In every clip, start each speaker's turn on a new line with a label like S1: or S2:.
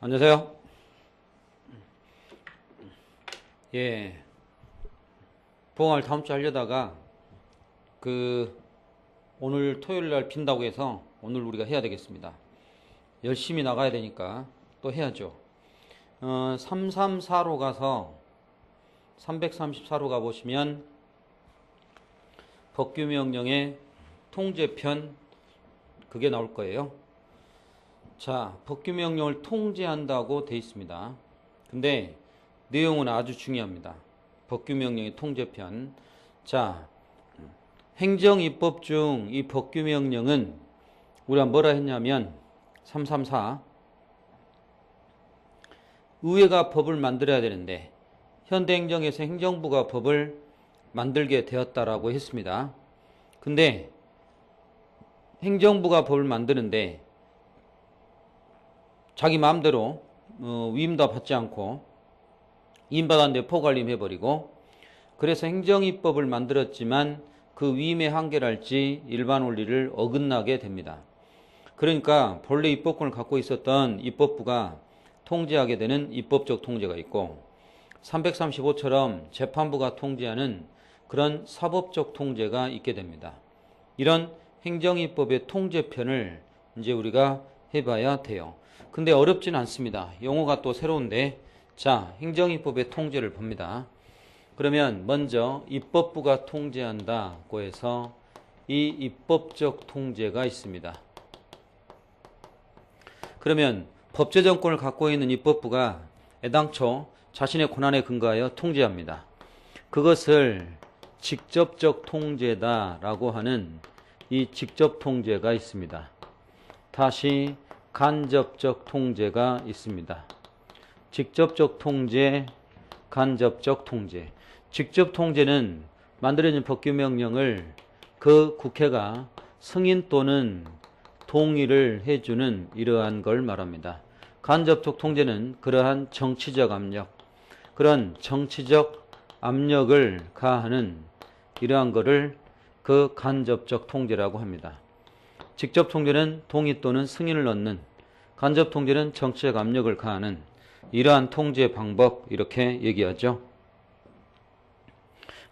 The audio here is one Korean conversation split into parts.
S1: 안녕하세요. 예, 보강을 다음 주 하려다가 오늘 토요일 날 빈다고 해서 오늘 우리가 해야 되겠습니다. 열심히 나가야 되니까 또 해야죠. 334로 가서 334로 가보시면 법규명령의 통제편 그게 나올 거예요. 자, 법규명령을 통제한다고 돼 있습니다. 근데 내용은 아주 중요합니다. 법규명령의 통제편. 자, 행정입법 중 이 법규명령은 우리가 뭐라 했냐면 334 의회가 법을 만들어야 되는데 현대행정에서 행정부가 법을 만들게 되었다라고 했습니다. 근데 행정부가 법을 만드는데 자기 마음대로 위임도 받지 않고 위임받았는데 포괄임 해버리고, 그래서 행정입법을 만들었지만 그 위임의 한계랄지 일반 원리를 어긋나게 됩니다. 그러니까 본래 입법권을 갖고 있었던 입법부가 통제하게 되는 입법적 통제가 있고, 335처럼 재판부가 통제하는 그런 사법적 통제가 있게 됩니다. 이런 행정입법의 통제편을 이제 우리가 해봐야 돼요. 근데 어렵진 않습니다. 용어가 또 새로운데, 자, 행정입법의 통제를 봅니다. 그러면 먼저 입법부가 통제한다고 해서 이 입법적 통제가 있습니다. 그러면 법제정권을 갖고 있는 입법부가 애당초 자신의 권한에 근거하여 통제합니다. 그것을 직접적 통제다라고 하는 이 직접 통제가 있습니다. 다시 간접적 통제가 있습니다. 직접적 통제, 간접적 통제. 직접 통제는 만들어진 법규명령을 그 국회가 승인 또는 동의를 해주는 이러한 걸 말합니다. 간접적 통제는 그러한 정치적 압력, 그런 정치적 압력을 가하는 이러한 것을 그 간접적 통제라고 합니다. 직접 통제는 동의 또는 승인을 얻는, 간접 통제는 정치적 압력을 가하는 이러한 통제 방법, 이렇게 얘기하죠.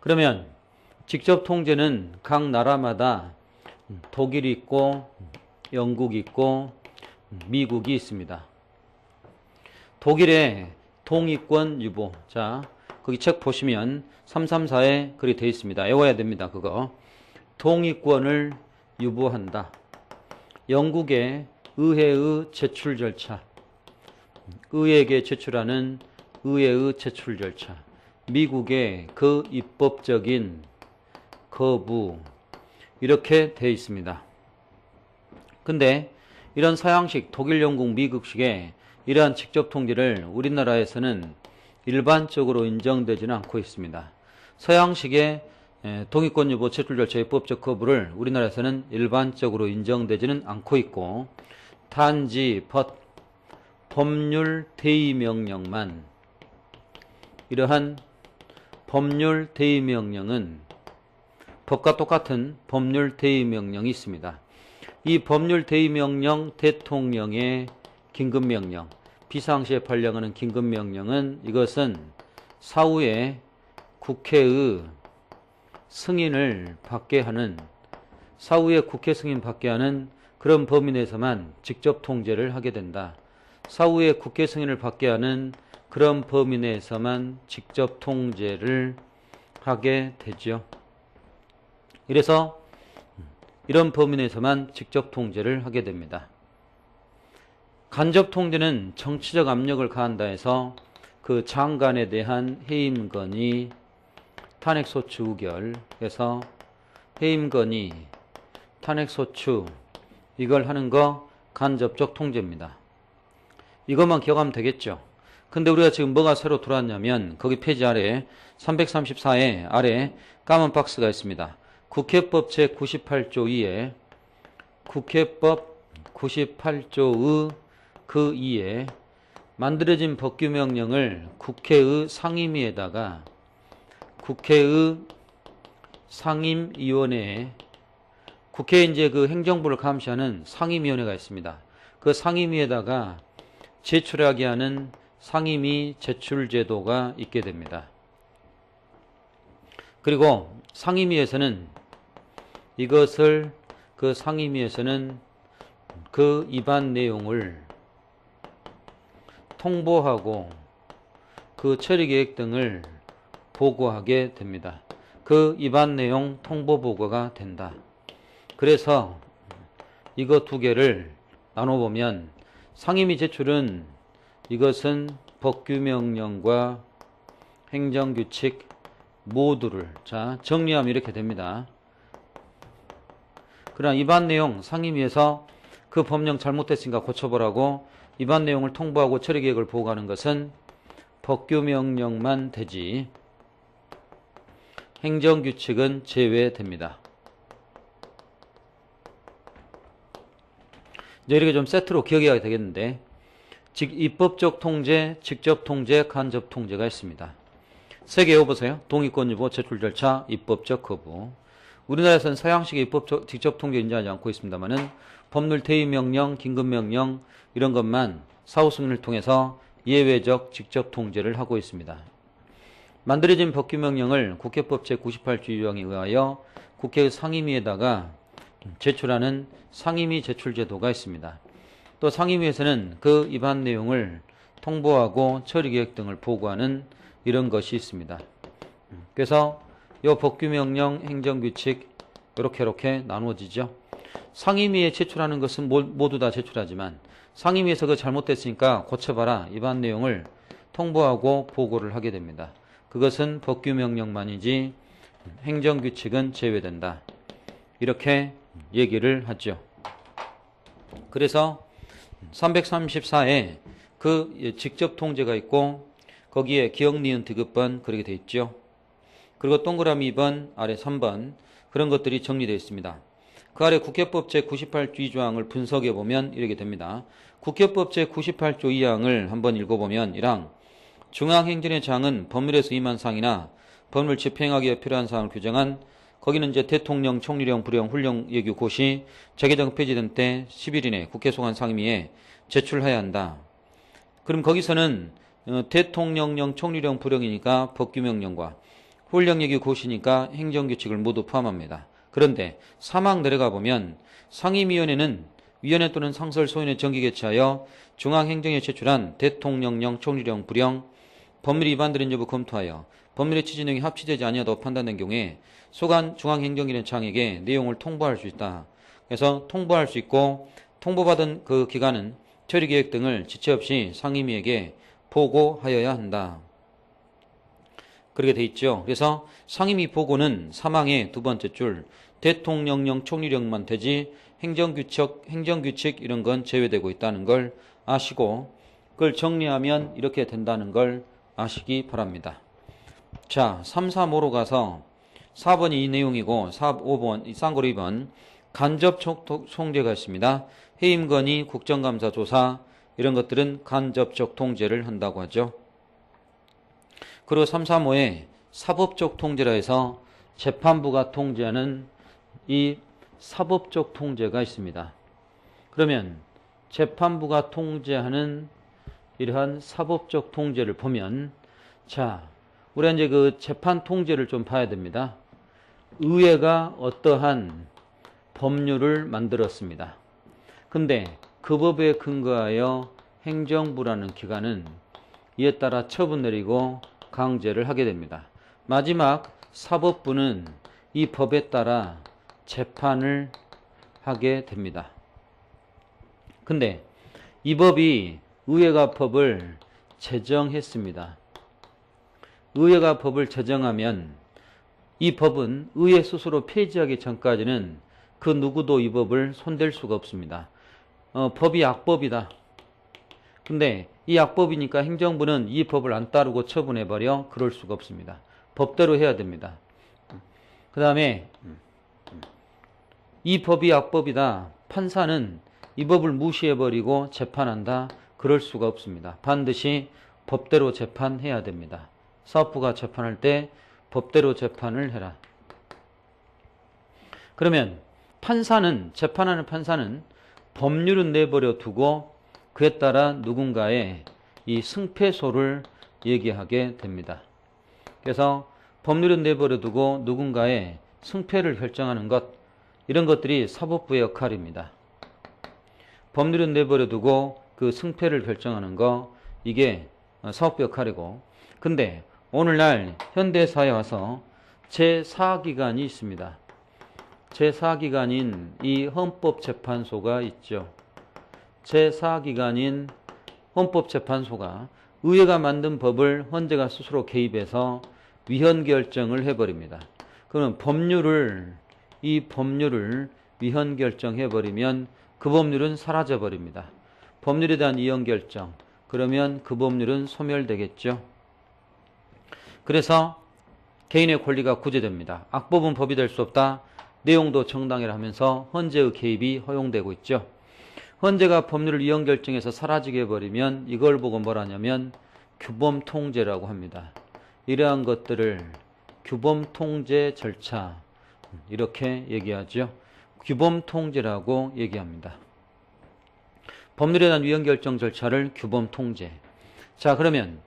S1: 그러면 직접 통제는 각 나라마다 독일이 있고 영국이 있고 미국이 있습니다. 독일의 동의권 유보. 자, 거기 책 보시면 334에 글이 되어 있습니다. 외워야 됩니다. 그거. 동의권을 유보한다. 영국의 의회의 제출 절차. 의회에게 제출하는 의회의 제출 절차. 미국의 그 입법적인 거부. 이렇게 되어 있습니다. 근데 이런 서양식 독일, 영국, 미국식의 이러한 직접 통제를 우리나라에서는 일반적으로 인정되지는 않고 있습니다. 서양식의 동의권 유보 제출 절차의 법적 거부를 우리나라에서는 일반적으로 인정되지는 않고 있고, 단지 법률 대의 명령만, 이러한 법률 대의 명령은 법과 똑같은 법률 대의 명령이 있습니다. 이 법률 대의 명령, 대통령의 긴급명령, 비상시에 발령하는 긴급명령은 이것은 사후에 국회의 승인을 받게 하는, 사후에 국회 승인 받게 하는 그런 범위 내에서만 직접 통제를 하게 된다. 사후에 국회 승인을 받게 하는 그런 범위 내에서만 직접 통제를 하게 되죠. 이래서 이런 범위 내에서만 직접 통제를 하게 됩니다. 간접 통제는 정치적 압력을 가한다 해서 그 장관에 대한 해임 건의, 탄핵소추 의결, 그래서 해임 건의, 탄핵소추 이걸 하는 거 간접적 통제입니다. 이것만 기억하면 되겠죠. 근데 우리가 지금 뭐가 새로 들어왔냐면 거기 페이지 아래 334에 아래 까만 박스가 있습니다. 국회법 제98조 2에 국회법 98조의 그 2에 만들어진 법규명령을 국회의 상임위에다가 국회의 상임위원회에, 국회에 이제 그 행정부를 감시하는 상임위원회가 있습니다. 그 상임위에다가 제출하게 하는 상임위 제출 제도가 있게 됩니다. 그리고 상임위에서는 이것을 그 상임위에서는 그 위반 내용을 통보하고 그 처리 계획 등을 보고하게 됩니다. 그 위반 내용 통보 보고가 된다. 그래서 이거 두 개를 나눠보면 상임위 제출은 이것은 법규명령과 행정규칙 모두를 정리하면 이렇게 됩니다. 그러나 위반 내용 상임위에서 그 법령 잘못됐으니까 고쳐보라고 위반 내용을 통보하고 처리 계획을 보고하는 것은 법규명령만 되지 행정규칙은 제외됩니다. 이렇게 좀 세트로 기억해야 되겠는데 입법적 통제, 직접 통제, 간접 통제가 있습니다. 세 개 외워보세요. 동의권 유보, 제출 절차, 입법적 거부. 우리나라에서는 서양식의 입법적 직접 통제 인정하지 않고 있습니다만은 법률 대의 명령, 긴급 명령 이런 것만 사후 승인을 통해서 예외적 직접 통제를 하고 있습니다. 만들어진 법규명령을 국회법 제98조 유형에 의하여 국회 상임위에다가 제출하는 상임위 제출 제도가 있습니다. 또 상임위에서는 그 위반 내용을 통보하고 처리 계획 등을 보고하는 이런 것이 있습니다. 그래서 이 법규명령, 행정규칙 이렇게 나누어지죠. 상임위에 제출하는 것은 모두 다 제출하지만 상임위에서 그 잘못됐으니까 고쳐봐라 위반 내용을 통보하고 보고를 하게 됩니다. 그것은 법규명령만이지 행정규칙은 제외된다. 이렇게 얘기를 하죠. 그래서 334에 그 직접 통제가 있고 거기에 기억, 니은, 디귿번 그렇게 되어 있죠. 그리고 동그라미 2번, 아래 3번 그런 것들이 정리되어 있습니다. 그 아래 국회법 제98조 2조항을 분석해 보면 이렇게 됩니다. 국회법 제98조 2항을 한번 읽어보면 1항 중앙행정의 장은 법률에서 임한 사항이나 법률 집행하기 위해 필요한 사항을 규정한 거기는 이제 대통령, 총리령, 부령, 훈령, 예규, 고시, 재개정 폐지된 때 10일 이내 국회 소관 상임위에 제출해야 한다. 그럼 거기서는 대통령령, 총리령, 부령이니까 법규명령과 훈령, 예규, 고시니까 행정규칙을 모두 포함합니다. 그런데 3항 내려가 보면 상임위원회는 위원회 또는 상설 소인의 정기 개최하여 중앙행정에 제출한 대통령령, 총리령, 부령, 법률 위반들인 여부 검토하여 법률의 취지 내용이 합치되지 아니하다고 판단된 경우에 소관 중앙행정기관장에게 내용을 통보할 수 있다. 그래서 통보할 수 있고 통보받은 그 기관은 처리계획 등을 지체 없이 상임위에게 보고하여야 한다. 그렇게 돼 있죠. 그래서 상임위 보고는 3항의 두 번째 줄 대통령령, 총리령만 되지 행정규칙 이런 건 제외되고 있다는 걸 아시고 그걸 정리하면 이렇게 된다는 걸 아시기 바랍니다. 자, 3, 4, 5로 가서 4번이 이 내용이고 4, 5번, 쌍거로 2번 간접 통제가 있습니다. 해임 건의, 국정감사 조사 이런 것들은 간접적 통제를 한다고 하죠. 그리고 3, 3, 5에 사법적 통제라 해서 재판부가 통제하는 이 사법적 통제가 있습니다. 그러면 재판부가 통제하는 이러한 사법적 통제를 보면 자, 우리가 이제 그 재판 통제를 좀 봐야 됩니다. 의회가 어떠한 법률을 만들었습니다. 근데 그 법에 근거하여 행정부라는 기관은 이에 따라 처분 내리고 강제를 하게 됩니다. 마지막 사법부는 이 법에 따라 재판을 하게 됩니다. 근데 이 법이 의회가 법을 제정했습니다. 의회가 법을 제정하면 이 법은 의회 스스로 폐지하기 전까지는 그 누구도 이 법을 손댈 수가 없습니다. 법이 악법이다. 근데 이 악법이니까 행정부는 이 법을 안 따르고 처분해버려 그럴 수가 없습니다. 법대로 해야 됩니다. 그 다음에 이 법이 악법이다. 판사는 이 법을 무시해버리고 재판한다. 그럴 수가 없습니다. 반드시 법대로 재판해야 됩니다. 사법부가 재판할 때 법대로 재판을 해라. 그러면 판사는 재판하는 판사는 법률은 내버려 두고 그에 따라 누군가의 이 승패소를 얘기하게 됩니다. 그래서 법률은 내버려 두고 누군가의 승패를 결정하는 것, 이런 것들이 사법부의 역할입니다. 법률은 내버려 두고 그 승패를 결정하는 거, 이게 사법부 역할이고, 근데 오늘날 현대사에 와서 제4기관이 있습니다. 제4기관인 이 헌법재판소가 있죠. 제4기관인 헌법재판소가 의회가 만든 법을 헌재가 스스로 개입해서 위헌 결정을 해버립니다. 그러면 이 법률을 위헌 결정해버리면 그 법률은 사라져버립니다. 법률에 대한 위헌 결정, 그러면 그 법률은 소멸되겠죠. 그래서 개인의 권리가 구제됩니다. 악법은 법이 될 수 없다. 내용도 정당이라 하면서 헌재의 개입이 허용되고 있죠. 헌재가 법률을 위헌 결정해서 사라지게 해버리면 이걸 보고 뭐라냐면 규범통제라고 합니다. 이러한 것들을 규범통제 절차, 이렇게 얘기하죠. 규범통제라고 얘기합니다. 법률에 대한 위헌 결정 절차를 규범통제. 자, 그러면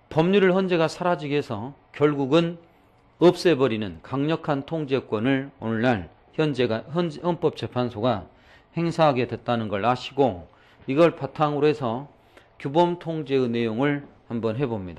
S1: 법률을 헌재가 사라지게 해서 결국은 없애버리는 강력한 통제권을 오늘날 헌법재판소가 행사하게 됐다는 걸 아시고, 이걸 바탕으로 해서 규범통제의 내용을 한번 해봅니다.